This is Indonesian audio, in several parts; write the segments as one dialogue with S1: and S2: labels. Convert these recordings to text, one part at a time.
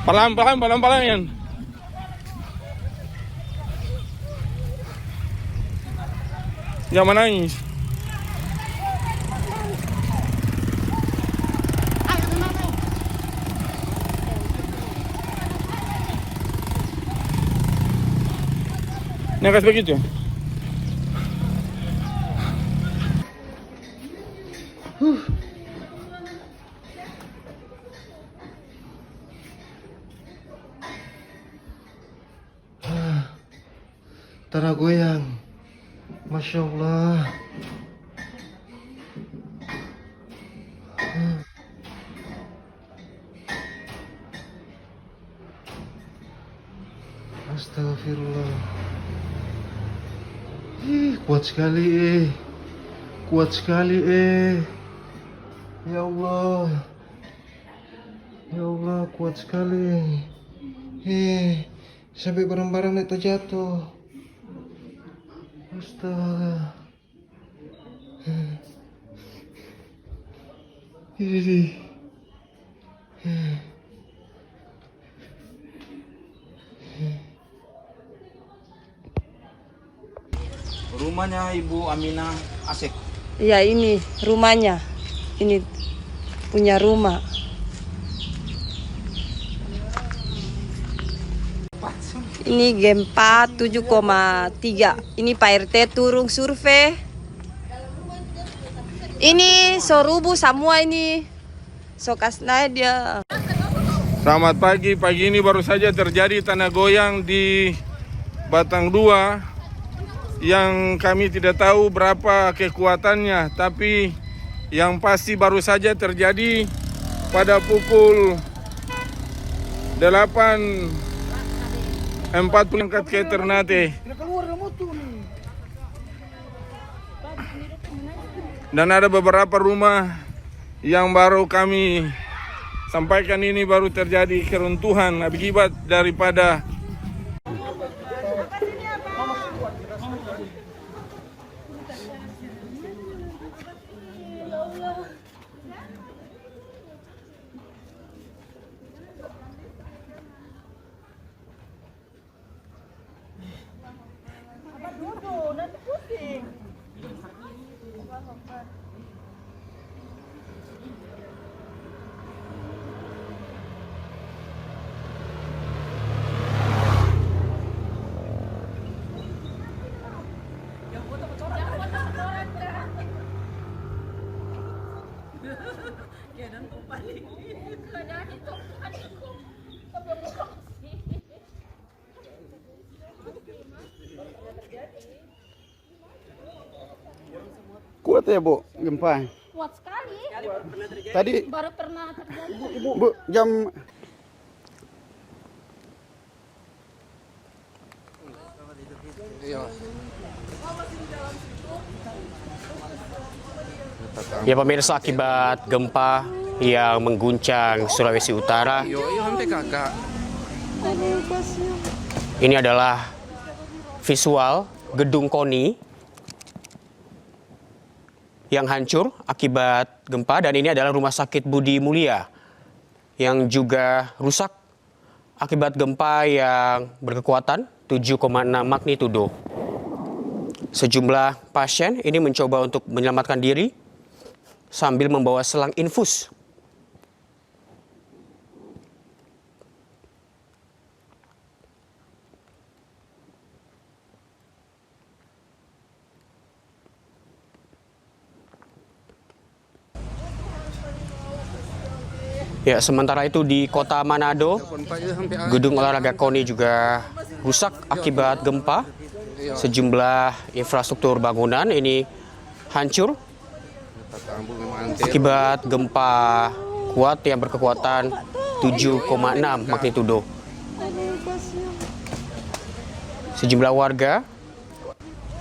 S1: Pelan-pelan, pelan-pelan yan. Jangan menangis. Ini akan begitu.
S2: Tanah goyang. Masya Allah. Astagfirullah. Kuat sekali kuat sekali ya Allah, ya Allah, kuat sekali sampai barang-barang itu jatuh. Astaga. Ini.
S3: Rumahnya Ibu Aminah Asik.
S4: Ya, ini rumahnya. Ini punya rumah. Ini gempa 7,3. Ini Pak RT turun survei. Ini sorubu semua ini. Sokasna dia.
S1: Selamat pagi. Pagi ini baru saja terjadi tanah goyang di Batang 2 yang kami tidak tahu berapa kekuatannya, tapi yang pasti baru saja terjadi pada pukul 8.40 angkat ke Ternate. Dan ada beberapa rumah yang baru kami sampaikan ini baru terjadi keruntuhan akibat daripada
S5: kuat ya Bu gempa?
S6: Kuat sekali.
S5: Tadi
S6: Baru pernah terjadi.
S5: Bu jam
S7: Ya pemirsa, akibat gempa yang mengguncang Sulawesi Utara, ini adalah visual gedung KONI yang hancur akibat gempa, dan ini adalah rumah sakit Budi Mulia yang juga rusak akibat gempa yang berkekuatan 7,6 magnitudo. Sejumlah pasien ini mencoba untuk menyelamatkan diri sambil membawa selang infus. Ya, sementara itu di Kota Manado, gedung olahraga KONI juga rusak akibat gempa. Sejumlah infrastruktur bangunan ini hancur akibat gempa kuat yang berkekuatan 7,6 magnitudo. Sejumlah warga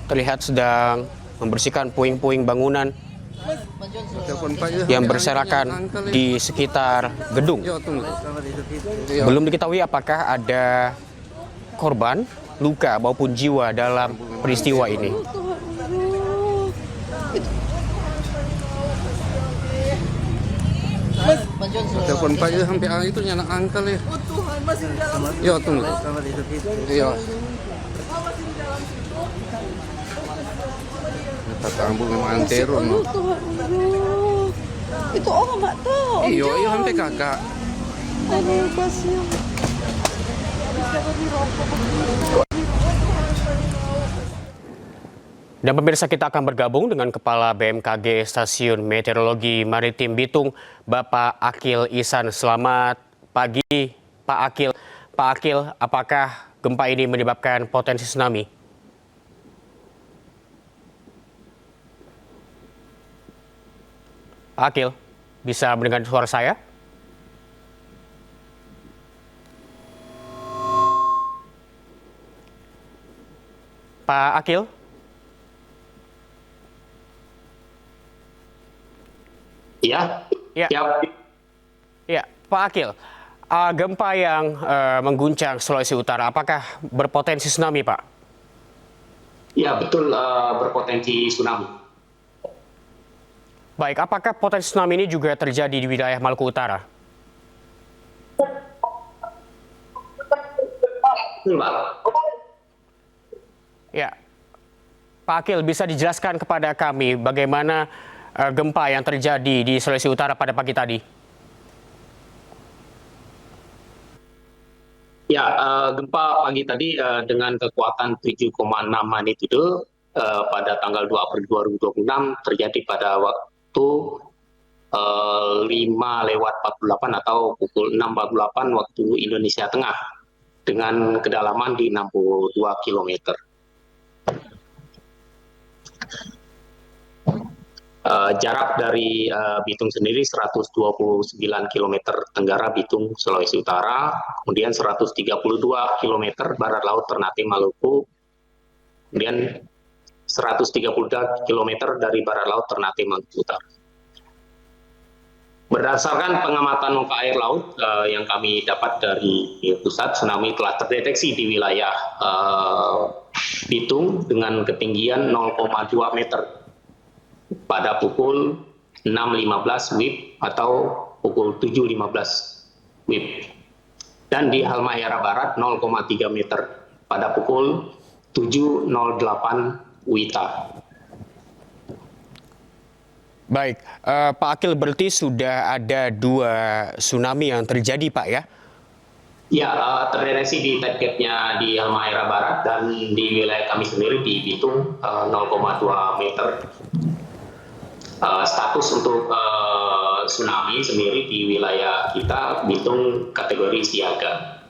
S7: terlihat sedang membersihkan puing-puing bangunan yang berserakan di sekitar gedung. Belum diketahui apakah ada korban, luka maupun jiwa dalam peristiwa ini.
S5: telepon Pak sampai itu nyala angkel ya. Yo, tunggu. Yo. Tatambul memang antero, no?
S4: Itu orang nggak tahu.
S5: Iyo, sampai kakak.
S4: Aduh, kasihan.
S7: Dan pemirsa, kita akan bergabung dengan Kepala BMKG Stasiun Meteorologi Maritim Bitung, Bapak Akil Ihsan. Selamat pagi, Pak Akil. Pak Akil, apakah gempa ini menyebabkan potensi tsunami? Pak Akil, bisa mendengar suara saya? Pak Akil?
S3: Iya.
S7: Ya. Ya, Pak Akil, gempa yang mengguncang Sulawesi Utara, apakah berpotensi tsunami, Pak?
S3: Ya, betul, berpotensi tsunami.
S7: Baik, apakah potensi tsunami ini juga terjadi di wilayah Maluku Utara?
S3: Betul, Pak.
S7: Ya, Pak Akil, bisa dijelaskan kepada kami bagaimana gempa yang terjadi di Sulawesi Utara pada pagi tadi?
S8: Ya, gempa pagi tadi dengan kekuatan 7,6 magnitudo pada tanggal 2 April 2026 terjadi pada waktu 5:48 atau pukul 6:48 waktu Indonesia Tengah dengan kedalaman di 62 km. Jarak dari Bitung sendiri 129 km tenggara Bitung, Sulawesi Utara, kemudian 132 km barat laut Ternate Maluku, kemudian 132 km dari barat laut Ternate Maluku Utara. Berdasarkan pengamatan muka air laut yang kami dapat dari pusat, tsunami telah terdeteksi di wilayah Bitung dengan ketinggian 0,2 meter pada pukul 6.15 WIB atau pukul 7.15 WIB. Dan di Halmahera Barat 0,3 meter pada pukul 7.08 WITA.
S7: Baik, Pak Akil, berarti sudah ada 2 tsunami yang terjadi, Pak, ya?
S8: Ya, terdeteksi di targetnya di Halmahera Barat dan di wilayah kami sendiri di Bitung 0,2 meter. Status untuk tsunami sendiri di wilayah kita Bitung kategori siaga.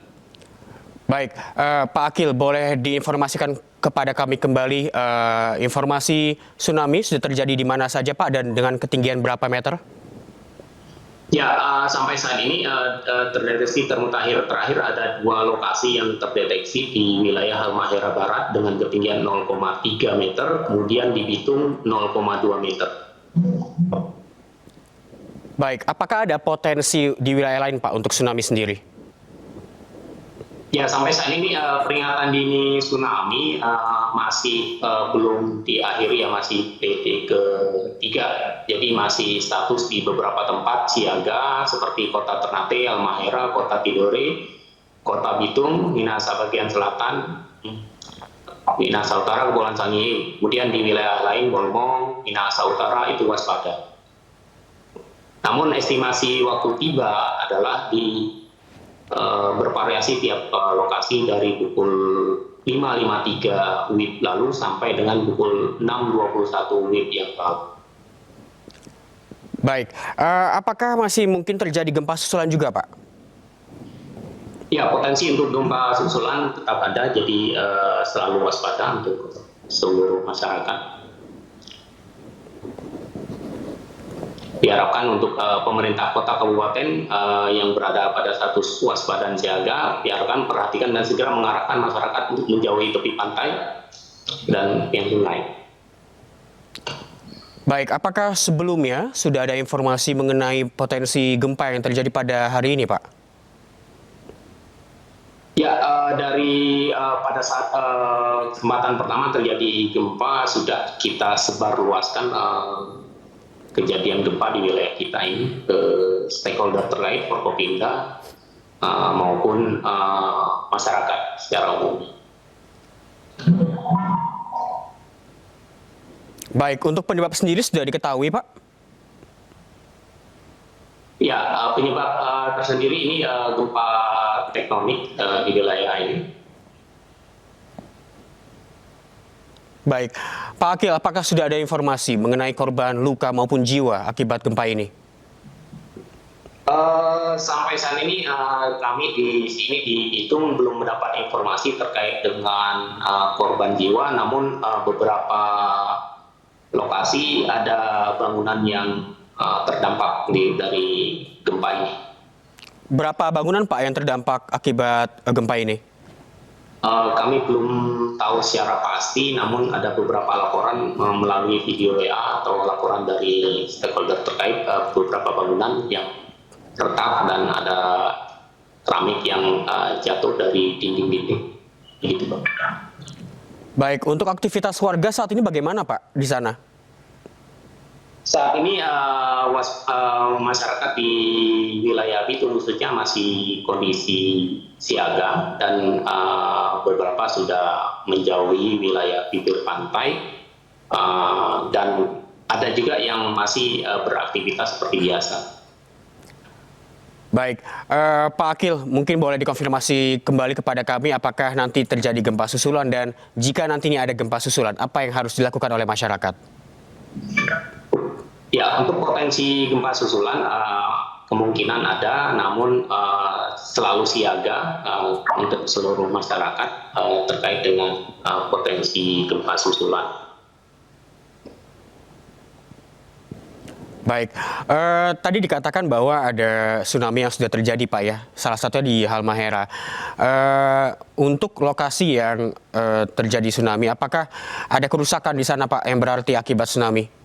S7: Baik, Pak Akil, boleh diinformasikan kepada kami kembali informasi tsunami sudah terjadi di mana saja, Pak, dan dengan ketinggian berapa meter?
S8: Ya, sampai saat ini terdeteksi terakhir ada 2 lokasi yang terdeteksi di wilayah Halmahera Barat dengan ketinggian 0,3 meter, kemudian di Bitung 0,2 meter.
S7: Baik, apakah ada potensi di wilayah lain, Pak, untuk tsunami sendiri?
S8: Ya, sampai saat ini peringatan dini tsunami masih belum diakhiri, ya, masih PT ke-3. Jadi masih status di beberapa tempat siaga seperti Kota Ternate, Halmahera, Kota Tidore, Kota Bitung, Minahasa bagian selatan, Minahasa Utara, Kepulauan Sangihe. Kemudian di wilayah lain, Bolmong, Minahasa Utara itu waspada. Namun estimasi waktu tiba adalah bervariasi tiap lokasi dari pukul 5.53 WIB lalu sampai dengan pukul 6.21 WIB yang lalu.
S7: Baik, apakah masih mungkin terjadi gempa susulan juga, Pak?
S8: Ya, potensi untuk gempa susulan tetap ada, jadi selalu waspada untuk seluruh masyarakat. Diharapkan untuk pemerintah kota kabupaten yang berada pada status waspada dan siaga, diharapkan perhatikan dan segera mengarahkan masyarakat untuk menjauhi tepi pantai dan yang lain.
S7: Baik, apakah sebelumnya sudah ada informasi mengenai potensi gempa yang terjadi pada hari ini, Pak?
S8: Ya, dari pada saat kesempatan pertama terjadi gempa sudah kita sebarluaskan kejadian gempa di wilayah kita ini ke stakeholder terkait, Forkopimda, maupun masyarakat secara umum.
S7: Baik, untuk penyebab sendiri sudah diketahui, Pak?
S8: Ya, penyebab tersendiri ini gempa tektonik di wilayah ini.
S7: Baik, Pak Akil, apakah sudah ada informasi mengenai korban luka maupun jiwa akibat gempa ini?
S8: Sampai saat ini kami di sini di Bitung belum mendapat informasi terkait dengan korban jiwa, namun beberapa lokasi ada bangunan yang terdampak dari gempa ini.
S7: Berapa bangunan, Pak, yang terdampak akibat gempa ini?
S8: Kami belum tahu secara pasti, namun ada beberapa laporan melalui video WA atau laporan dari stakeholder terkait beberapa bangunan yang retak dan ada keramik yang jatuh dari dinding-dinding. Begitu, Pak.
S7: Baik, untuk aktivitas warga saat ini bagaimana, Pak, di sana?
S8: Saat ini masyarakat di wilayah Bitung khususnya masih kondisi siaga dan beberapa sudah menjauhi wilayah bibir pantai dan ada juga yang masih beraktivitas seperti biasa.
S7: Baik, Pak Akil, mungkin boleh dikonfirmasi kembali kepada kami apakah nanti terjadi gempa susulan dan jika nantinya ada gempa susulan, apa yang harus dilakukan oleh masyarakat?
S8: Ya, untuk potensi gempa susulan kemungkinan ada, namun selalu siaga untuk seluruh masyarakat terkait dengan potensi gempa susulan.
S7: Baik, tadi dikatakan bahwa ada tsunami yang sudah terjadi, Pak, ya, salah satunya di Halmahera. Untuk lokasi yang terjadi tsunami, apakah ada kerusakan di sana, Pak, yang berarti akibat tsunami?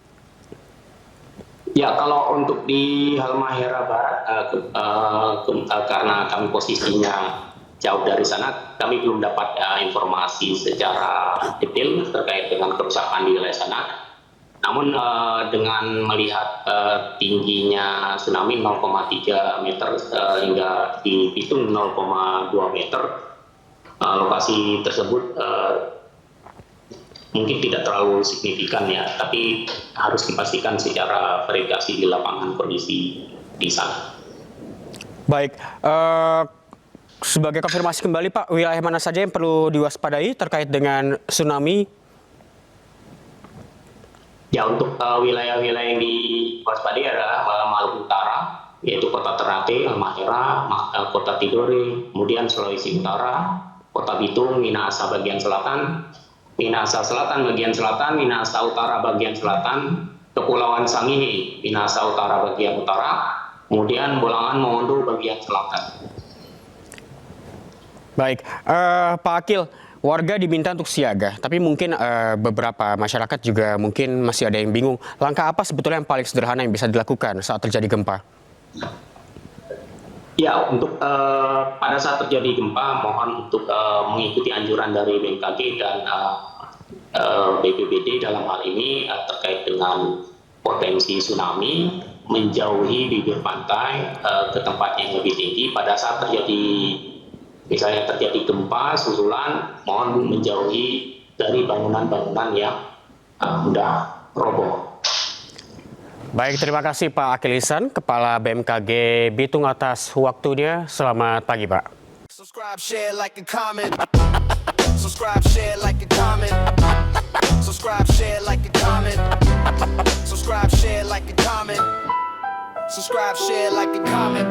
S8: Ya, kalau untuk di Halmahera Barat, karena kami posisinya jauh dari sana, kami belum dapat informasi secara detail terkait dengan kerusakan di wilayah sana. Namun dengan melihat tingginya tsunami 0,3 meter hingga di Bitung 0,2 meter, lokasi tersebut mungkin tidak terlalu signifikan ya, tapi harus dipastikan secara verifikasi di lapangan kondisi di sana.
S7: Baik, sebagai konfirmasi kembali, Pak, wilayah mana saja yang perlu diwaspadai terkait dengan tsunami?
S8: Ya, untuk wilayah-wilayah yang diwaspadai adalah Maluku Utara, yaitu Kota Ternate, Halmahera, Kota Tidore, kemudian Sulawesi Utara, Kota Bitung, Minahasa bagian selatan, Minahasa Selatan bagian selatan, Minahasa Utara bagian selatan, Kepulauan Sangihe, Minahasa Utara bagian utara, kemudian Bolangan Mongondo bagian selatan.
S7: Baik, Pak Akil, warga diminta untuk siaga, tapi mungkin beberapa masyarakat juga mungkin masih ada yang bingung. Langkah apa sebetulnya yang paling sederhana yang bisa dilakukan saat terjadi gempa?
S8: Ya, untuk pada saat terjadi gempa, mohon untuk mengikuti anjuran dari BMKG dan BPBD dalam hal ini terkait dengan potensi tsunami, menjauhi bibir pantai ke tempat yang lebih tinggi. Pada saat terjadi, misalnya terjadi gempa susulan, mohon menjauhi dari bangunan-bangunan yang mudah roboh.
S7: Baik, terima kasih Pak Akil Ihsan, Kepala BMKG Bitung atas waktunya. Selamat pagi, Pak.
S9: Subscribe, share, like, and comment. Subscribe, share, like, and comment. Subscribe, share, like, and comment. Subscribe, share, like, and comment. Subscribe, share, like, and comment.